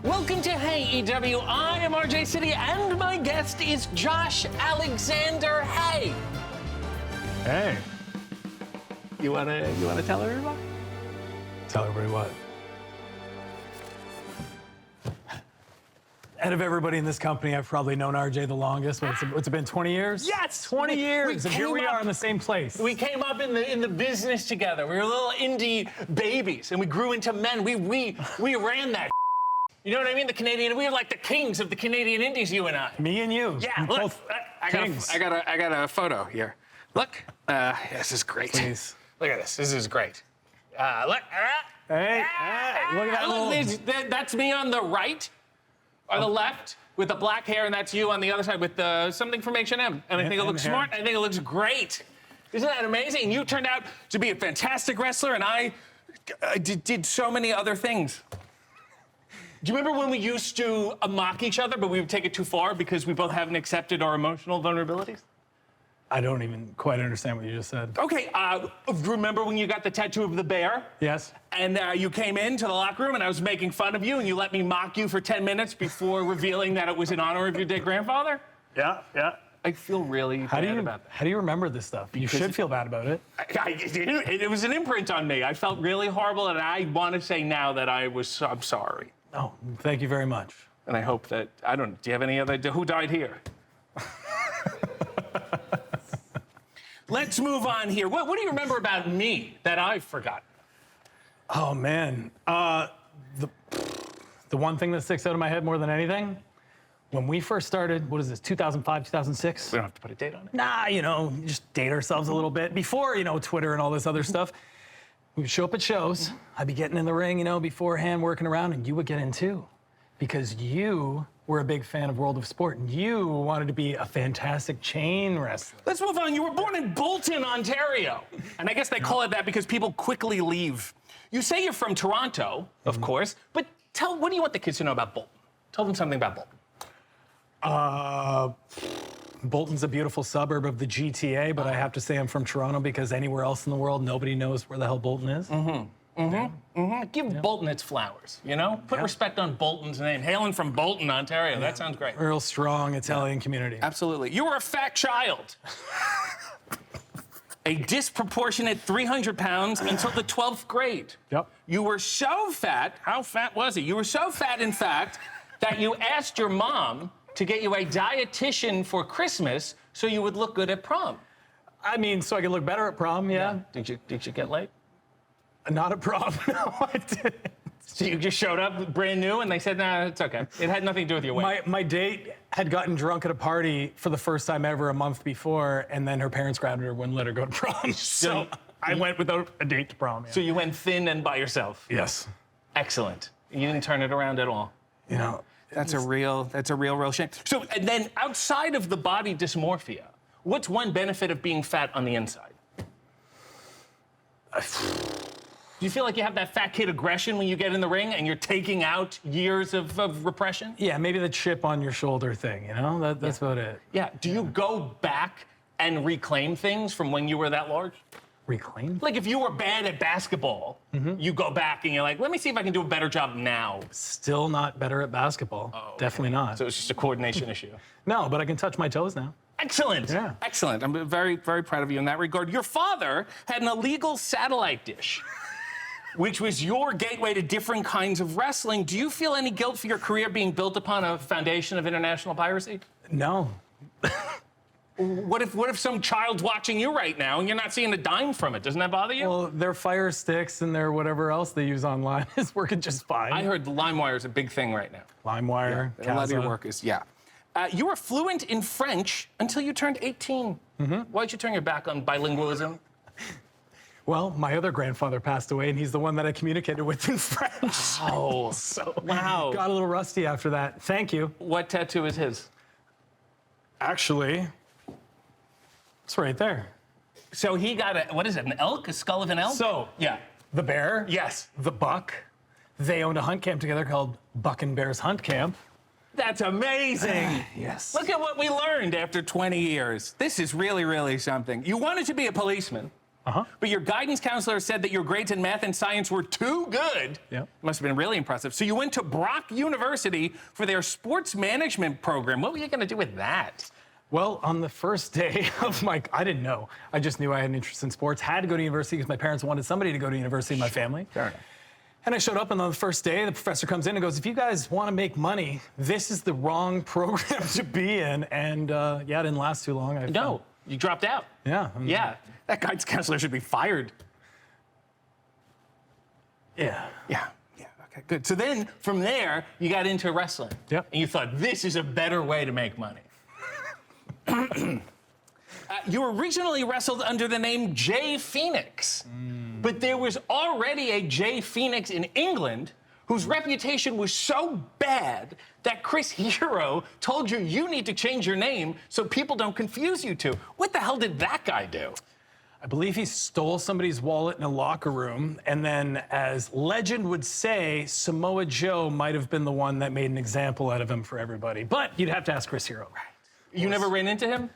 Welcome to AEW. I am RJ City, and my guest is Josh Alexander. Hey. Hey. You wanna tell everybody? Tell everybody what? Out of everybody in this company, I've probably known RJ the longest. What's it been, 20 years? Yes, 20 years, and here we are in the same place. We came up in the business together. We were little indie babies, and we grew into men. We ran that. You know what I mean? We were like the kings of the Canadian Indies, you and I. Me and you. Yeah, look, I got a photo here. Look, this is great. Please. Look at this. This is great. Look. Hey, look at that little... That's me on the right, or the left, with the black hair, and that's you on the other side with something from H&M. And I think it looks smart. I think it looks great. Isn't that amazing? You turned out to be a fantastic wrestler, and I did so many other things. Do you remember when we used to mock each other, but we would take it too far because we both haven't accepted our emotional vulnerabilities? I don't even quite understand what you just said. Okay, remember when you got the tattoo of the bear? Yes. And you came into the locker room and I was making fun of you and you let me mock you for 10 minutes before revealing that it was in honor of your dead grandfather? Yeah. I feel really bad about that. How do you remember this stuff? You should feel bad about it. It was an imprint on me. I felt really horrible, and I want to say now that I'm sorry. Oh, thank you very much. And I hope that, do you have any other, who died here? Let's move on here. What do you remember about me that I've forgotten? Oh, man. The one thing that sticks out of my head more than anything, when we first started, what is this, 2005, 2006? We don't have to put a date on it. Nah, just date ourselves a little bit. Before, Twitter and all this other stuff, we would show up at shows. I'd be getting in the ring, beforehand, working around, and you would get in too. Because you were a big fan of World of Sport, and you wanted to be a fantastic chain wrestler. Let's move on. You were born in Bolton, Ontario. And I guess they call it that because people quickly leave. You say you're from Toronto, of course, but what do you want the kids to know about Bolton? Tell them something about Bolton. Bolton's a beautiful suburb of the GTA, but I have to say I'm from Toronto because anywhere else in the world, nobody knows where the hell Bolton is. Give Bolton its flowers, Put respect on Bolton's name. Hailing from Bolton, Ontario. That sounds great. Real strong Italian community. Absolutely. You were a fat child. A disproportionate 300 pounds until the 12th grade. Yep. You were so fat, how fat was he? You were so fat, in fact, that you asked your mom to get you a dietitian for Christmas so you would look good at prom. I mean, so I could look better at prom, yeah. Did you get laid? Not at prom, no, I didn't. So you just showed up brand new and they said, nah, it's okay. It had nothing to do with your weight. My date had gotten drunk at a party for the first time ever a month before, and then her parents grabbed her, wouldn't let her go to prom. So I went without a date to prom. Yeah. So you went thin and by yourself? Yes. Excellent. You didn't turn it around at all? That's a real shame. So, and then outside of the body dysmorphia, what's one benefit of being fat on the inside? Do you feel like you have that fat kid aggression when you get in the ring and you're taking out years of repression? Yeah, maybe the chip on your shoulder thing, That's about it. Yeah. Do you go back and reclaim things from when you were that large? Reclaim? Like if you were bad at basketball, you go back and you're like, let me see if I can do a better job now. Still not better at basketball. Oh, okay. Definitely not. So it's just a coordination issue. No, but I can touch my toes now. Excellent. Yeah. Excellent. I'm very, very proud of you in that regard. Your father had an illegal satellite dish, which was your gateway to different kinds of wrestling. Do you feel any guilt for your career being built upon a foundation of international piracy? No. What if some child's watching you right now and you're not seeing a dime from it? Doesn't that bother you? Well, their Fire Sticks and their whatever else they use online is working just fine. I heard LimeWire is a big thing right now. LimeWire, a lot of your work is, you were fluent in French until you turned 18. Why'd you turn your back on bilingualism? Well, my other grandfather passed away, and he's the one that I communicated with in French. Oh, so wow. Got a little rusty after that. Thank you. What tattoo is his? Actually, it's right there. So he got what is it, an elk? A skull of an elk? So, yeah. The bear, yes, the buck, they owned a hunt camp together called Buck and Bear's Hunt Camp. That's amazing. Yes. Look at what we learned after 20 years. This is really, really something. You wanted to be a policeman. But your guidance counselor said that your grades in math and science were too good. Yep. Must have been really impressive. So you went to Brock University for their sports management program. What were you going to do with that? Well, on the first day of I didn't know. I just knew I had an interest in sports. Had to go to university because my parents wanted somebody to go to university in my family. Fair enough. And I showed up, and on the first day, the professor comes in and goes, if you guys want to make money, this is the wrong program to be in. And it didn't last too long. No, you dropped out. Yeah. Yeah, that guidance counselor should be fired. Yeah. Yeah, okay, good. So then, from there, you got into wrestling. Yep. And you thought, this is a better way to make money. You originally wrestled under the name Jay Phoenix, but there was already a Jay Phoenix in England whose reputation was so bad that Chris Hero told you need to change your name so people don't confuse you two. What the hell did that guy do? I believe he stole somebody's wallet in a locker room, and then, as legend would say, Samoa Joe might have been the one that made an example out of him for everybody. But you'd have to ask Chris Hero. You never ran into him?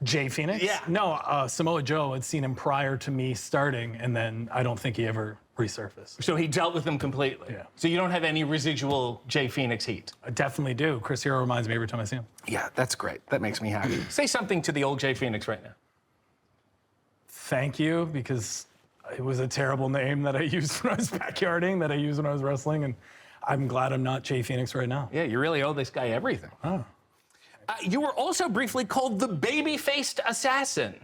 Jay Phoenix? Yeah. No, Samoa Joe had seen him prior to me starting, and then I don't think he ever resurfaced. So he dealt with them completely? Yeah. So you don't have any residual Jay Phoenix heat? I definitely do. Chris Hero reminds me every time I see him. Yeah, that's great. That makes me happy. Say something to the old Jay Phoenix right now. Thank you, because it was a terrible name that I used when I was backyarding, that I used when I was wrestling, and I'm glad I'm not Jay Phoenix right now. Yeah, you really owe this guy everything. Oh. You were also briefly called the baby-faced assassin.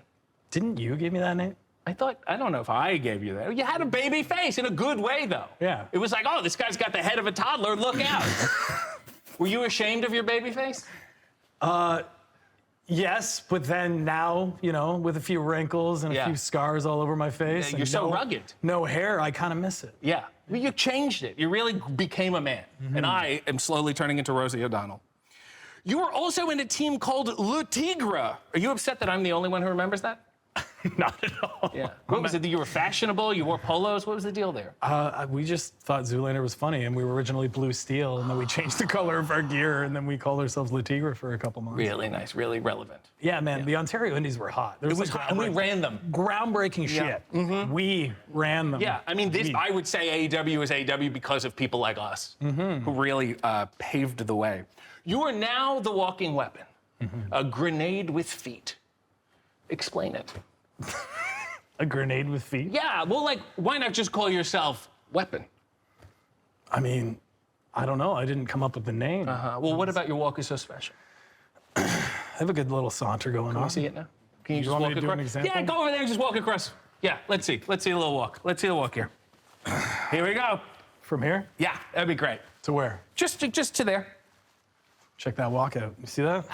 Didn't you give me that name? I don't know if I gave you that. You had a baby face in a good way, though. Yeah. It was like, oh, this guy's got the head of a toddler, look out. Were you ashamed of your baby face? Yes, but then now, with a few wrinkles and a few scars all over my face. Yeah, you're so rugged. No hair, I kind of miss it. Yeah. Well, you changed it. You really became a man. And I am slowly turning into Rosie O'Donnell. You were also in a team called Le Tigre. Are you upset that I'm the only one who remembers that? Not at all. Yeah. What was it? You were fashionable? You wore polos? What was the deal there? We just thought Zoolander was funny, and we were originally Blue Steel, and then we changed the color of our gear, and then we called ourselves Le Tigre for a couple months. Really nice, really relevant. Yeah, man, the Ontario Indies were hot. It was hot, and we ran them. Groundbreaking shit. We ran them. Yeah, I mean, I would say AEW is AEW because of people like us who really paved the way. You are now the walking weapon, a grenade with feet. Explain it. A grenade with feet? Yeah, well, why not just call yourself Weapon? I mean, I don't know. I didn't come up with the name. Well, what about your walk is so special? I have a good little saunter going on. Can we see it now? Can you just want me walk to do across? an example? Yeah, go over there and just walk across. Yeah, let's see. Let's see a little walk. Let's see the walk here. Here we go. From here? Yeah, that'd be great. To where? Just to there. Check that walk out. You see that?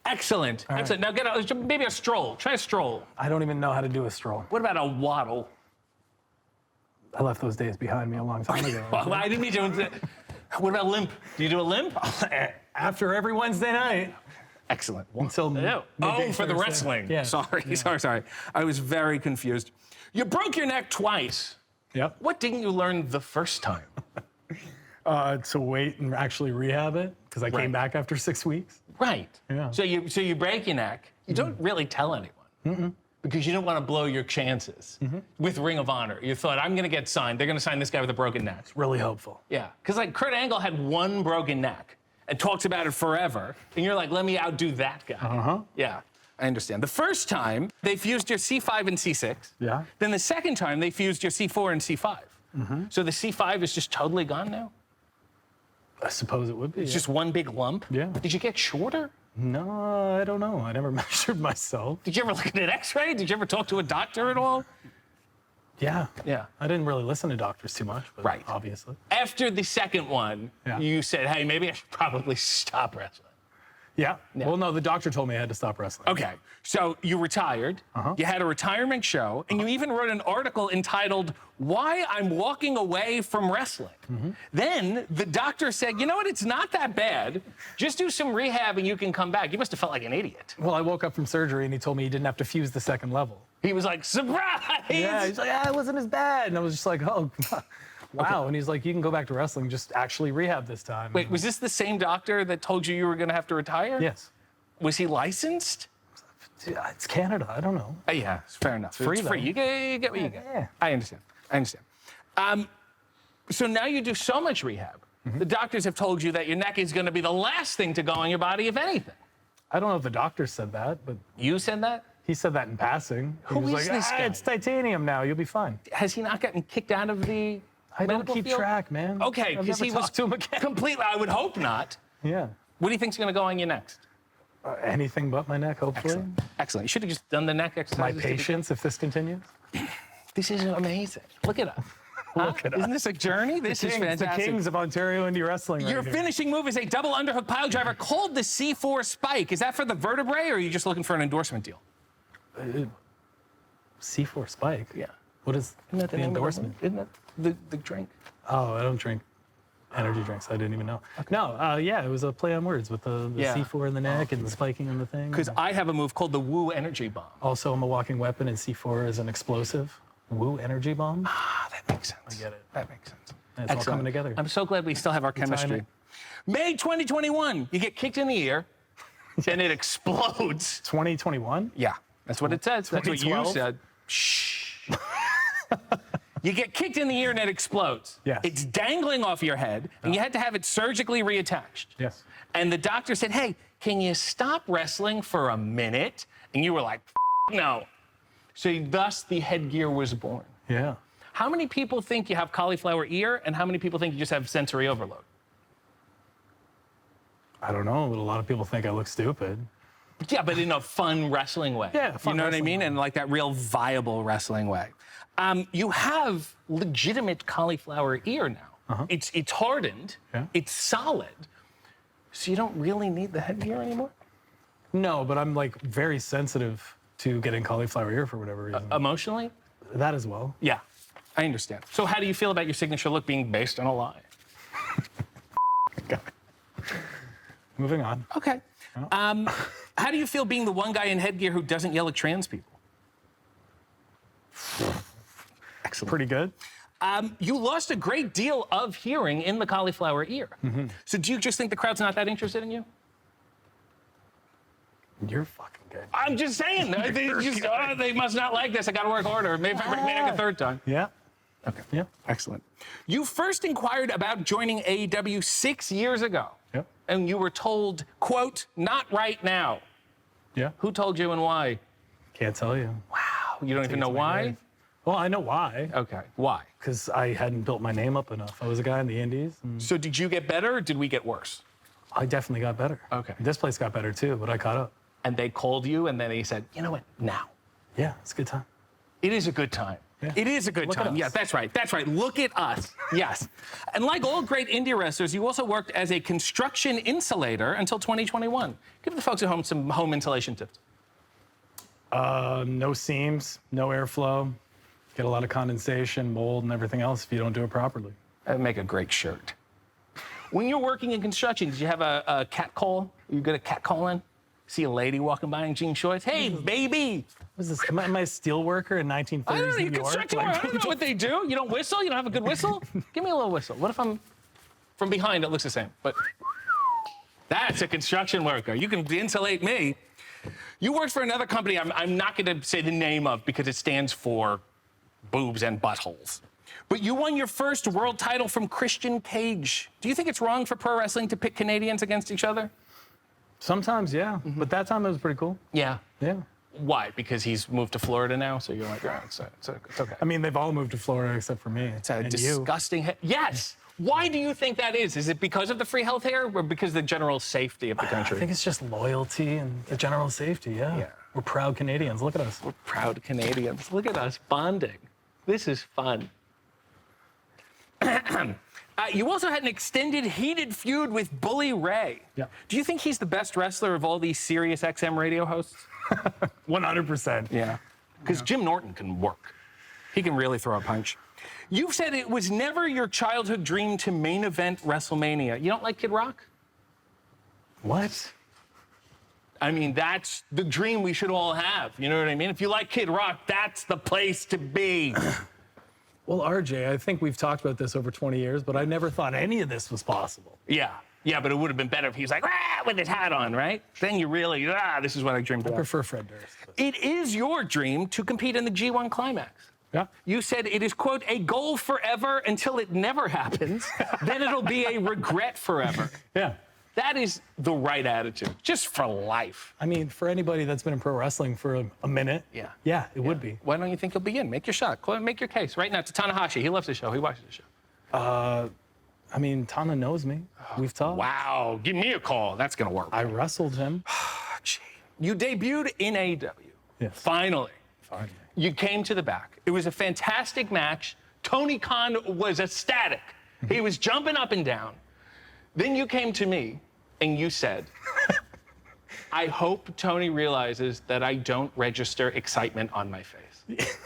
Excellent. All right. Excellent. Now maybe a stroll. Try a stroll. I don't even know how to do a stroll. What about a waddle? I left those days behind me a long time ago. Well, I didn't mean to. What about limp? Do you do a limp? After every Wednesday night. Excellent. Until Oh, for the Thursday. wrestling. Yeah. Sorry. I was very confused. You broke your neck twice. Yep. What didn't you learn the first time? To wait and actually rehab it, because I came back after 6 weeks. Right. Yeah. So you break your neck. You don't really tell anyone. Because you don't want to blow your chances with Ring of Honor. You thought, I'm going to get signed. They're going to sign this guy with a broken neck. Really hopeful. Yeah. Because Kurt Angle had one broken neck and talks about it forever. And you're like, let me outdo that guy. Yeah. I understand. The first time, they fused your C5 and C6. Yeah. Then the second time, they fused your C4 and C5. So the C5 is just totally gone now? I suppose it would be. It's just one big lump? Yeah. Did you get shorter? No, I don't know. I never measured myself. Did you ever look at an x-ray? Did you ever talk to a doctor at all? Yeah. Yeah. I didn't really listen to doctors too much, but Right. obviously. After the second one, you said, hey, maybe I should probably stop wrestling. Yeah. Well, no, the doctor told me I had to stop wrestling. Okay, so you retired, you had a retirement show, and you even wrote an article entitled, Why I'm Walking Away from Wrestling. Then the doctor said, you know what, it's not that bad. Just do some rehab and you can come back. You must have felt like an idiot. Well, I woke up from surgery and he told me he didn't have to fuse the second level. He was like, surprise! Yeah, he's like, it wasn't as bad. And I was just like, oh, wow. Okay. And he's like, you can go back to wrestling, just actually rehab this time. Wait, was this the same doctor that told you were going to have to retire? Yes. Was he licensed? It's Canada. I don't know. Yeah, it's fair enough. Free, it's free. though. You get what you get. Yeah. I understand. So now you do so much rehab. The doctors have told you that your neck is going to be the last thing to go on your body, if anything. I don't know if the doctor said that, but You said that? he said that in passing. He Who was is like, this guy? It's titanium now. You'll be fine. Has he not gotten kicked out of the I don't medical keep field? track, man. Okay, I've because never he was talked to him again. completely. I would hope not. Yeah. What do you think's going to go on you next? Anything but my neck, hopefully. Excellent. You should have just done the neck My exercise. patience, if this continues. This is amazing. Look at us. Look at us. Isn't this a journey? This is The fantastic. kings of Ontario indie wrestling. Your right here. finishing move is a double underhook pile driver called the C4 Spike. Is that for the vertebrae, or are you just looking for an endorsement deal? C4 Spike. Yeah. What is Isn't that the name of endorsement? Isn't that the drink? Oh, I don't drink energy drinks. I didn't even know. No, yeah, it was a play on words with the Yeah. C4 in the neck and the spiking on the thing. Because I have a move called the Woo Energy Bomb. Also, I'm a walking weapon, and C4 is an explosive. Woo energy bomb. Ah, that makes sense. I get it. That makes sense. And it's all coming together. I'm so glad we still have our chemistry. May 2021, you get kicked in the ear, and it explodes. 2021. Yeah, that's what it says. That's what you 2012? said. Shh. You get kicked in the ear and it explodes. Yes. It's dangling off your head, and you had to have it surgically reattached. Yes. And the doctor said, hey, can you stop wrestling for a minute? And you were like, no. So thus the headgear was born. Yeah. How many people think you have cauliflower ear, and how many people think you just have sensory overload? I don't know, but a lot of people think I look stupid. Yeah, but in a fun wrestling way. Yeah, fun you know what I wrestling mean? way. And like that real viable wrestling way. You have legitimate cauliflower ear now. It's hardened. Yeah. It's solid. So you don't really need the headgear anymore? No, but I'm like very sensitive to getting cauliflower ear for whatever reason. Emotionally? That as well. Yeah, I understand. So how do you feel about your signature look being based on a lie? Moving on. Okay. How do you feel being the one guy in headgear who doesn't yell at trans people? Excellent. Pretty good. You lost a great deal of hearing in the cauliflower ear. So do you just think the crowd's not that interested in you? You're fucking good. I'm just saying. They must not like this. I got to work harder. Maybe a third time. Yeah. Okay. Yeah. Excellent. You first inquired about joining AEW 6 years ago. Yep. And you were told, quote, not right now. Yeah. Who told you and why? Can't tell you. Wow. You don't even know It's my why? grave. Well, I know why. Okay. Why? Because I hadn't built my name up enough. I was a guy in the indies. So did you get better or did we get worse? I definitely got better. Okay. This place got better too, but I caught up. And they called you and then they said, you know what, now. Yeah, it's a good time. It is a good time. Yeah. It is a good Look at time. us. Yeah, that's right. That's right. Look at us. Yes. And like all great indie wrestlers, you also worked as a construction insulator until 2021. Give the folks at home some home insulation tips. No seams, no airflow. Get a lot of condensation, mold, and everything else if you don't do it properly. That'd make a great shirt. When you're working in construction, did you have a cat call? Are you good at cat calling? See a lady walking by in jean shorts. Hey, baby. What is this? Am I a steel worker in 1930s I don't know. New You York? construction worker. I don't know what they do. You don't whistle? You don't have a good whistle? Give me a little whistle. What if I'm from behind? It looks the same. But that's a construction worker. You can insulate me. You worked for another company I'm not going to say the name of because it stands for boobs and buttholes. But you won your first world title from Christian Cage. Do you think it's wrong for pro wrestling to pit Canadians against each other? Sometimes, yeah. But that time it was pretty cool. Yeah. Yeah. Why? Because he's moved to Florida now, so you're like, oh, it's okay. I mean, they've all moved to Florida except for me. It's a and you. disgusting. Yes. Why do you think that is? Is it because of the free health care or because of the general safety of the country? I think it's just loyalty and the general safety, yeah. We're proud Canadians. Look at us. We're proud Canadians. Look at us bonding. This is fun. You also had an extended heated feud with Bully Ray. Yeah. Do you think he's the best wrestler of all these Sirius XM radio hosts? 100%. Yeah. Because Jim Norton can work. He can really throw a punch. You've said it was never your childhood dream to main event WrestleMania. You don't like Kid Rock? What? I mean, that's the dream we should all have. You know what I mean? If you like Kid Rock, that's the place to be. Well, RJ, I think we've talked about this over 20 years, but I never thought any of this was possible. Yeah. Yeah, but it would have been better if he was like, with his hat on, right? Then you really, this is what I dreamed I about. prefer Fred Durst. It is your dream to compete in the G1 Climax. Yeah. You said it is, quote, a goal forever until it never happens. Then it'll be a regret forever. Yeah. That is the right attitude, just for life. I mean, for anybody that's been in pro wrestling for a minute, yeah, it would be. Why don't you think you'll begin? Make your shot. Make your case right now to Tanahashi. He loves the show. He watches the show. I mean, Tana knows me. We've talked. Wow. Give me a call. That's going to work. I wrestled him. You debuted in AEW. Yes. Finally. Finally. You came to the back. It was a fantastic match. Tony Khan was ecstatic. He was jumping up and down. Then you came to me and you said, I hope Tony realizes that I don't register excitement on my face.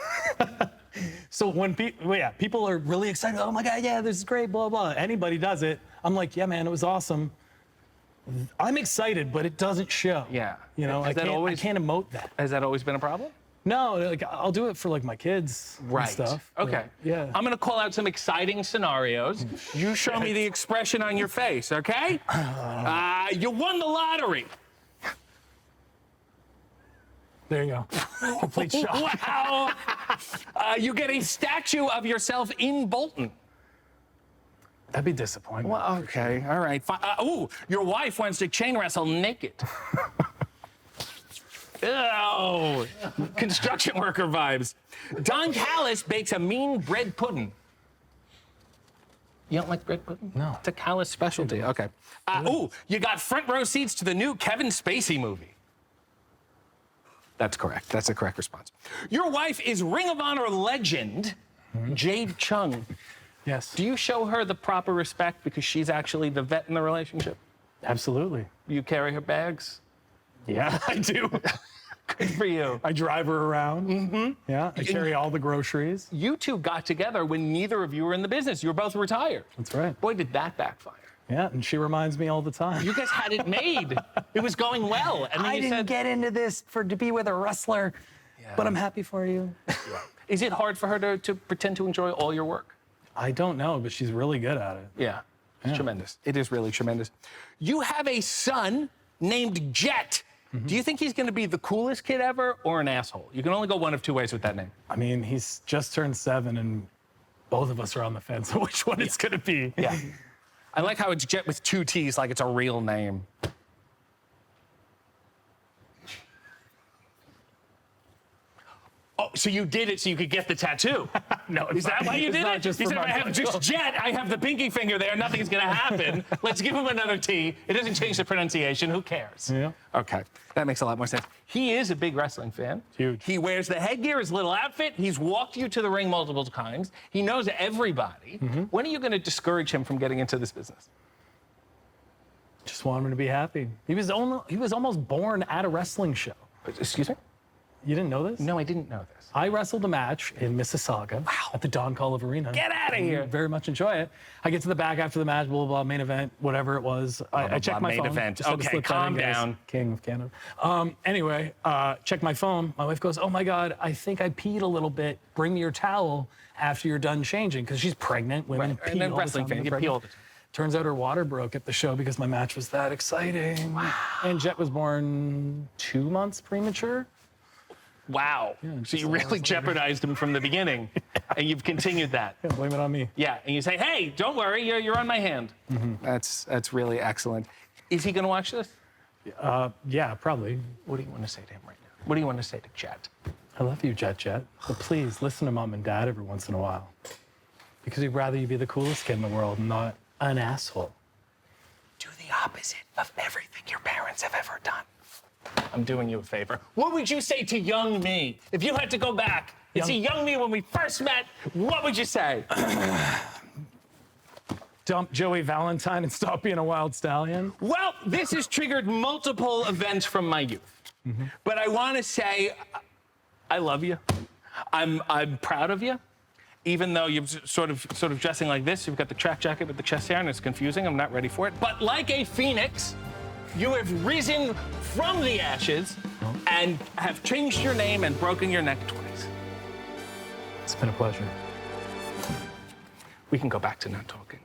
So when people are really excited, oh my God, yeah, this is great, blah, blah. Anybody does it. I'm like, yeah, man, it was awesome. I'm excited, but it doesn't show. Yeah. You know, I can't emote that. Has that always been a problem? No, like I'll do it for like my kids and stuff. Okay. Yeah. I'm gonna call out some exciting scenarios. You show me the expression on your face, okay? You won the lottery. There you go. Complete shock. Wow. You get a statue of yourself in Bolton. That'd be disappointing. Well, okay, all right. Your wife wants to chain wrestle naked. Ew. Construction worker vibes. Don Callis bakes a mean bread pudding. You don't like bread pudding? No. It's a Callis specialty. Okay. You got front row seats to the new Kevin Spacey movie. That's correct. That's the correct response. Your wife is Ring of Honor legend, Jade Chung. Yes. Do you show her the proper respect because she's actually the vet in the relationship? Absolutely. You carry her bags? Yeah, I do. Good for you. I drive her around. Mm-hmm. Yeah, I carry all the groceries. You two got together when neither of you were in the business. You were both retired. That's right. Boy, did that backfire. Yeah, and she reminds me all the time. You guys had it made. It was going well. And then I didn't get into this to be with a wrestler, but I'm happy for you. Is it hard for her to pretend to enjoy all your work? I don't know, but she's really good at it. Yeah, it's tremendous. It is really tremendous. You have a son named Jett. Do you think he's going to be the coolest kid ever or an asshole? You can only go one of two ways with that name. I mean, he's just turned 7, and both of us are on the fence on which one it's going to be. Yeah. I like how it's Jett with 2 T's, like it's a real name. Oh, so you did it so you could get the tattoo? No, is that why you did it? Just he said, if I have just Jett, I have the pinky finger there, nothing's gonna happen. Let's give him another T. It doesn't change the pronunciation, who cares? Yeah. Okay, that makes a lot more sense. He is a big wrestling fan. Huge. He wears the headgear, his little outfit. He's walked you to the ring multiple times. He knows everybody. When are you gonna discourage him from getting into this business? Just want him to be happy. He was almost born at a wrestling show. Excuse me? You didn't know this? No, I didn't know this. I wrestled a match in Mississauga at the Don Colive Arena. Get out of here. Very much enjoy it. I get to the back after the match, blah, blah, blah, main event, whatever it was. I check my main phone. event. Just had to Okay, slip that calm in, guys. down. King of Canada. Anyway, check my phone. My wife goes, oh my God, I think I peed a little bit. Bring me your towel after you're done changing. Because she's pregnant. Women pee And then all the wrestling time fan, when you they're pee all pregnant. the time. Turns out her water broke at the show because my match was that exciting. Wow. And Jett was born 2 months premature. Wow. So you really jeopardized him from the beginning, and you've continued that. Yeah, blame it on me. Yeah, and you say, hey, don't worry, you're on my hand. That's really excellent. Is he going to watch this? Yeah, probably. What do you want to say to him right now? What do you want to say to Jett? I love you, Jett. But please listen to Mom and Dad every once in a while. Because we'd rather you be the coolest kid in the world, not an asshole. Do the opposite of everything your parents have ever done. I'm doing you a favor. What would you say to young me? If you had to go back and see young me when we first met, what would you say? Dump Joey Valentine and stop being a wild stallion? Well, this has triggered multiple events from my youth. But I want to say, I love you. I'm proud of you. Even though you're sort of dressing like this, you've got the track jacket with the chest hair, and it's confusing. I'm not ready for it. But like a phoenix, you have risen from the ashes and have changed your name and broken your neck twice. It's been a pleasure. We can go back to not talking.